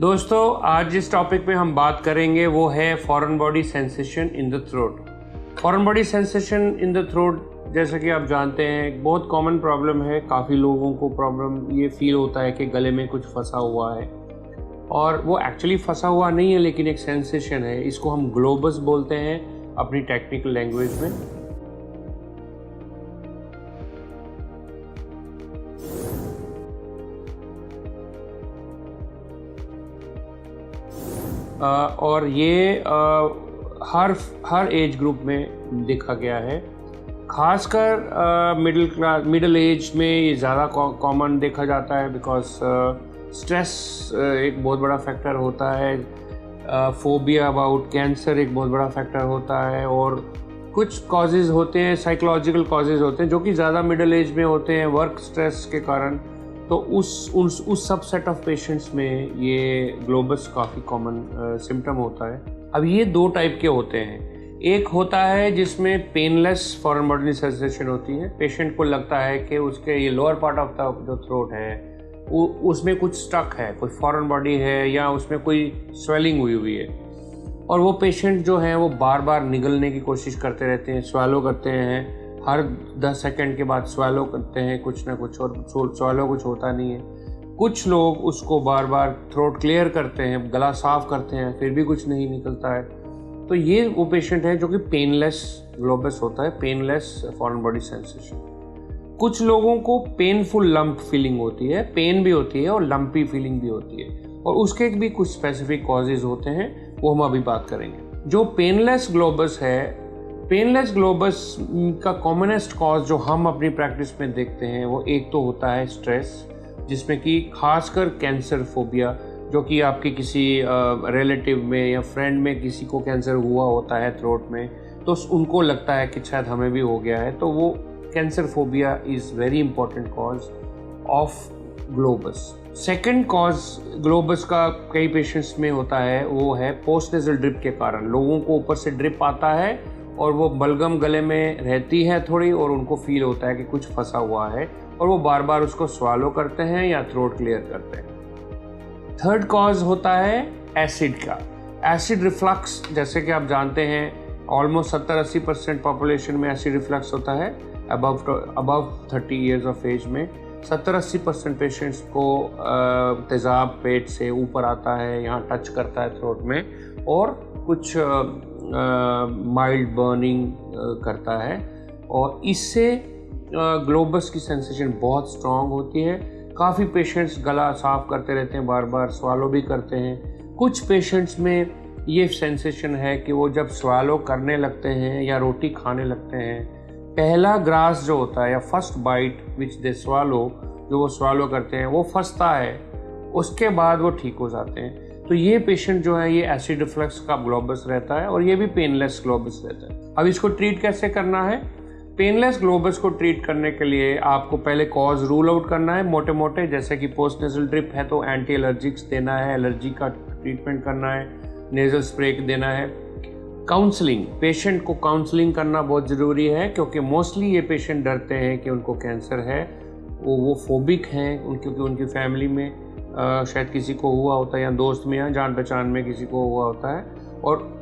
दोस्तों, आज जिस टॉपिक पे हम बात करेंगे वो है foreign body sensation in the throat. Foreign body sensation in the throat, जैसा कि आप जानते हैं, एक बहुत कॉमन प्रॉब्लम है। काफ़ी लोगों को प्रॉब्लम ये फील होता है कि गले में कुछ फंसा हुआ है, और वो एक्चुअली फंसा हुआ नहीं है, लेकिन एक सेंसेशन है। इसको हम ग्लोबस बोलते हैं अपनी टेक्निकल लैंग्वेज में। और ये हर एज ग्रुप में देखा गया है। खासकर मिडिल एज में ये ज़्यादा कॉमन देखा जाता है, बिकॉज स्ट्रेस एक बहुत बड़ा फैक्टर होता है। फोबिया अबाउट कैंसर एक बहुत बड़ा फैक्टर होता है, और कुछ कॉजेज़ होते हैं, साइकोलॉजिकल कॉजेज़ होते हैं जो कि ज़्यादा मिडिल एज में होते हैं वर्क स्ट्रेस के कारण। तो उस सब सेट ऑफ पेशेंट्स में ये ग्लोबस काफ़ी कॉमन सिम्टम होता है। अब ये दो टाइप के होते हैं। एक होता है जिसमें पेनलेस फॉरेन बॉडी सेंसेशन होती है। पेशेंट को लगता है कि उसके ये लोअर पार्ट ऑफ द जो थ्रोट है उसमें कुछ स्टक है, कोई फॉरेन बॉडी है, या उसमें कोई स्वेलिंग हुई है, और वो पेशेंट जो है वो बार बार निगलने की कोशिश करते रहते हैं, स्वैलो करते हैं, हर 10 सेकंड के बाद स्वैलो करते हैं कुछ ना कुछ, और स्वैलो कुछ होता नहीं है। कुछ लोग उसको बार बार थ्रोट क्लियर करते हैं, गला साफ करते हैं, फिर भी कुछ नहीं निकलता है। तो ये वो पेशेंट है जो कि पेनलेस ग्लोबस होता है, पेनलेस फॉरेन बॉडी सेंसेशन। कुछ लोगों को पेनफुल लंप फीलिंग होती है, पेन भी होती है और लंपी फीलिंग भी होती है, और उसके भी कुछ स्पेसिफिक कॉजेज होते हैं, वो हम अभी बात करेंगे। जो पेनलेस ग्लोबस है, पेनलेस ग्लोबस का कॉमनेस्ट कॉज जो हम अपनी प्रैक्टिस में देखते हैं वो एक तो होता है स्ट्रेस, जिसमें कि खासकर कैंसर फोबिया, जो कि आपके किसी रिलेटिव में या फ्रेंड में किसी को कैंसर हुआ होता है थ्रोट में, तो उनको लगता है कि शायद हमें भी हो गया है। तो वो cancer phobia is very important cause of globus. Second cause globus का कई पेशेंट्स में होता है वो है पोस्ट नेजल ड्रिप के कारण। लोगों को ऊपर से ड्रिप आता है और वो बलगम गले में रहती है थोड़ी, और उनको फील होता है कि कुछ फंसा हुआ है, और वो बार बार उसको स्वालो करते हैं या थ्रोट क्लियर करते हैं। थर्ड कॉज होता है एसिड का। एसिड रिफ्लक्स, जैसे कि आप जानते हैं, ऑलमोस्ट 70-80% पॉपुलेशन में एसिड रिफ्लक्स होता है अबव 30 ईयर्स ऑफ एज में। 70-80% पेशेंट्स को तेज़ाब पेट से ऊपर आता है, यहाँ टच करता है थ्रोट में, और कुछ माइल्ड बर्निंग करता है, और इससे ग्लोबस की सेंसेशन बहुत स्ट्रॉन्ग होती है। काफ़ी पेशेंट्स गला साफ करते रहते हैं, बार बार स्वालो भी करते हैं। कुछ पेशेंट्स में ये सेंसेशन है कि वो जब स्वालो करने लगते हैं या रोटी खाने लगते हैं, पहला ग्रास जो होता है या फर्स्ट बाइट विच दे स्वालो, जो वो स्वालो करते हैं, वो फंसता है, उसके बाद वो ठीक हो जाते हैं। तो ये पेशेंट जो है ये एसिड रिफ्लक्स का ग्लोबस रहता है, और ये भी पेनलेस ग्लोबस रहता है। अब इसको ट्रीट कैसे करना है? पेनलेस ग्लोबस को ट्रीट करने के लिए आपको पहले कॉज रूल आउट करना है मोटे मोटे, जैसे कि पोस्ट नेजल ड्रिप है तो एंटी एलर्जिक्स देना है, एलर्जी का ट्रीटमेंट करना है, नेजल स्प्रे देना है। काउंसलिंग, पेशेंट को काउंसलिंग करना बहुत ज़रूरी है, क्योंकि मोस्टली ये पेशेंट डरते हैं कि उनको कैंसर है, वो फोबिक हैं, क्योंकि उनकी फैमिली में शायद किसी को हुआ होता है, या दोस्त में या जान पहचान में किसी को हुआ होता है, और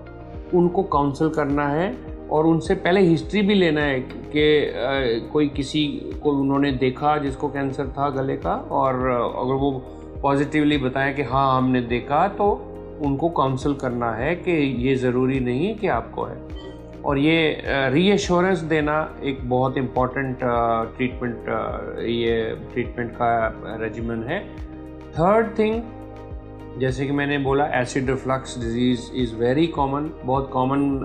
उनको काउंसल करना है, और उनसे पहले हिस्ट्री भी लेना है कि कोई किसी को उन्होंने देखा जिसको कैंसर था गले का, और अगर वो पॉजिटिवली बताएं कि हाँ हमने देखा, तो उनको काउंसल करना है कि ये ज़रूरी नहीं कि आपको है। और ये रीएश्योरेंस देना एक बहुत इम्पॉर्टेंट ट्रीटमेंट का रेजिमेंट है। थर्ड थिंग, जैसे कि मैंने बोला, acid reflux disease is very common, बहुत कॉमन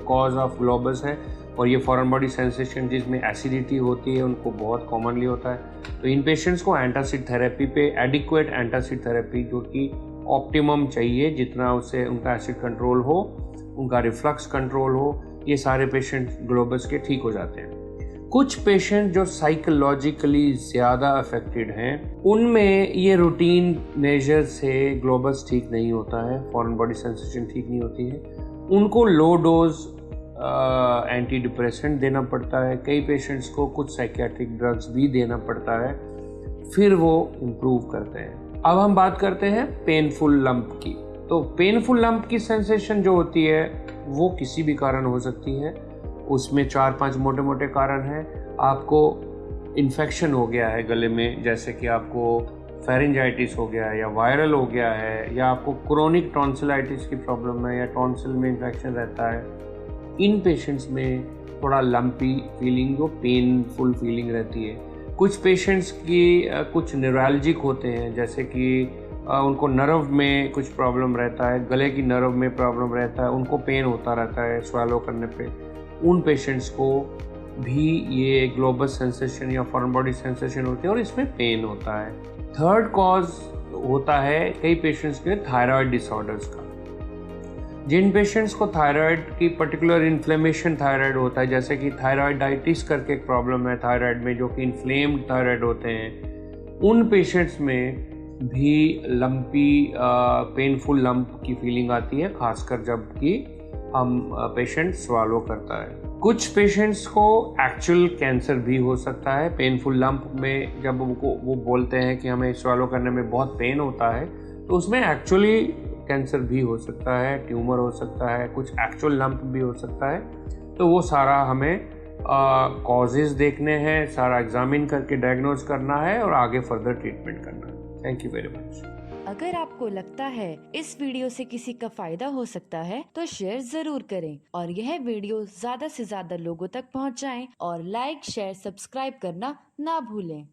कॉज ऑफ ग्लोबस है, और ये फॉरेन बॉडी सेंसेशन जिसमें एसिडिटी होती है उनको बहुत कॉमनली होता है। तो इन पेशेंट्स को एंटासिड थेरेपी पे, एडिक्वेट एंटासिड थेरेपी जो कि ऑप्टिमम चाहिए, जितना उससे उनका एसिड कंट्रोल हो, उनका रिफ्लक्स कंट्रोल हो, ये सारे पेशेंट ग्लोबस के ठीक हो जाते हैं। कुछ पेशेंट जो साइकोलॉजिकली ज़्यादा अफेक्टेड हैं, उनमें ये रूटीन मेजर से ग्लोबस ठीक नहीं होता है, फॉरेन बॉडी सेंसेशन ठीक नहीं होती है। उनको लो डोज एंटी डिप्रेसेंट देना पड़ता है। कई पेशेंट्स को कुछ साइकियाट्रिक ड्रग्स भी देना पड़ता है, फिर वो इम्प्रूव करते हैं। अब हम बात करते हैं पेनफुल लंप की। तो पेनफुल लंप की सेंसेशन जो होती है वो किसी भी कारण हो सकती है। उसमें 4-5 मोटे मोटे कारण हैं। आपको इन्फेक्शन हो गया है गले में, जैसे कि आपको फेरिंजाइटिस हो गया है या वायरल हो गया है, या आपको क्रोनिक टॉन्सिलाइटिस की प्रॉब्लम है या टॉन्सिल में इन्फेक्शन रहता है। इन पेशेंट्स में थोड़ा लंपी फीलिंग, जो पेनफुल फीलिंग रहती है। कुछ पेशेंट्स की कुछ न्यूरैल्जिक होते हैं, जैसे कि उनको नर्व में कुछ प्रॉब्लम रहता है, गले की नर्व में प्रॉब्लम रहता है, उनको पेन होता रहता है स्वैलो करने पे। उन पेशेंट्स को भी ये ग्लोबल सेंसेशन या फॉरेन बॉडी सेंसेशन होती है और इसमें पेन होता है। थर्ड कॉज होता है कई पेशेंट्स के थायराइड डिसऑर्डर्स का। जिन पेशेंट्स को थायराइड की पर्टिकुलर इन्फ्लेमेशन थायराइड होता है, जैसे कि थायराइडाइटिस करके एक प्रॉब्लम है थायराइड में, जो कि इन्फ्लेम्ड थायराइड होते हैं, उन पेशेंट्स में भी लंपी पेनफुल लंप की फीलिंग आती है, खासकर जब कि हम पेशेंट स्वालो करता है। कुछ पेशेंट्स को एक्चुअल कैंसर भी हो सकता है। पेनफुल लंप में जब वो बोलते हैं कि हमें स्वालो करने में बहुत पेन होता है, तो उसमें एक्चुअली कैंसर भी हो सकता है, ट्यूमर हो सकता है, कुछ एक्चुअल लंप भी हो सकता है। तो वो सारा हमें कॉजेज देखने हैं, सारा एग्जामिन करके डायग्नोज करना है और आगे फर्दर ट्रीटमेंट करना है। Thank you very much. अगर आपको लगता है इस वीडियो से किसी का फायदा हो सकता है तो शेयर जरूर करें और यह वीडियो ज्यादा से ज्यादा लोगों तक पहुंचाएं और लाइक, शेयर, सब्सक्राइब करना ना भूलें।